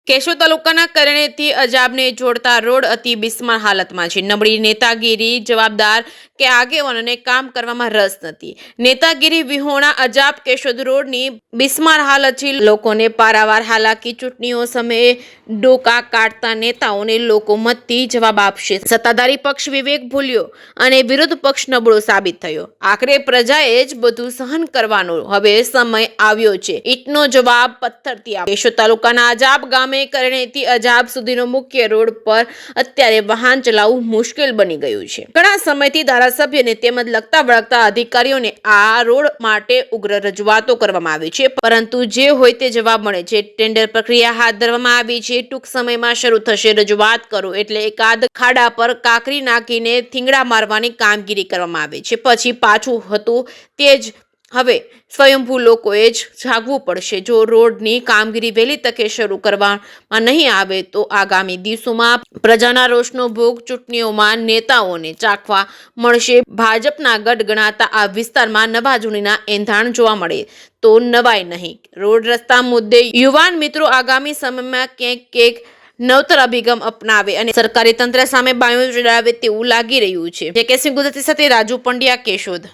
કેશોદ તાલુકાના કરણેથી અજાબને જોડતા રોડ અતિ બિસ્માર હાલતમાં છે. નબળી નેતાગીરી, જવાબદાર કે આગેવાનોને કામ કરવામાં રસ નથી. નેતાગીરી વિહોણા અજાબ કેશોદ રોડની બિસ્માર હાલત છે. લોકોને પારાવાર હાલાકી, ચૂંટણીઓ સમયે ડોકા કાઢતા નેતાઓને લોકો મતથી જવાબ આપશે. સત્તાધારી પક્ષ વિવેક ભૂલ્યો અને વિરોધ પક્ષ નબળો સાબિત થયો. આખરે પ્રજાએ જ બધું સહન કરવાનો હવે સમય આવ્યો છે. ઈંટનો જવાબ પથ્થરથી આપો. કેશોદ તાલુકાના અજાબ ગામે કરણેથી અજાબ સુધીનો મુખ્ય રોડ પર અત્યારે વાહન ચલાવવું મુશ્કેલ બની ગયું છે. ઘણા સમયથી ધારાસભ્યને તેમજ લગતા વળગતા અધિકારીઓને આ રોડ માટે ઉગ્ર રજૂઆતો કરવામાં આવી છે, પરંતુ જે હોય તે જવાબ મળે છે. ટેન્ડર પ્રક્રિયા હાથ ધરવામાં આવી છે. ટૂંક સમયમાં શરૂ થશે. રજૂઆત કરો એટલે એકાદ ખાડા પર કાંકરી નાખીને થીંગડા મારવાની કામગીરી કરવામાં આવે છે. પછી પાછું હતું તે જ. હવે સ્વયંભૂ લોકોએ જ જાગવું પડશે. જો રોડની કામગીરી વહેલી તકે શરૂ કરવામાં નહીં આવે તો આગામી દિવસોમાં પ્રજાના રોષનો ભોગ ચૂંટણીઓમાં નેતાઓને ચાખવા મળશે. ભાજપના ગઢ ગણાતા આ વિસ્તારમાં નવા જૂનીના એંધાણ જોવા મળે તો નવાઈ નહીં. રોડ રસ્તા મુદ્દે યુવાન મિત્રો આગામી સમયમાં ક્યાંક નવતર અભિગમ અપનાવે અને સરકારી તંત્ર સામે બાયો ચડાવે તેવું લાગી રહ્યું છે. જે કે સિંહ ગુજરાતી સાથે રાજુ પંડ્યા, કેશોદ.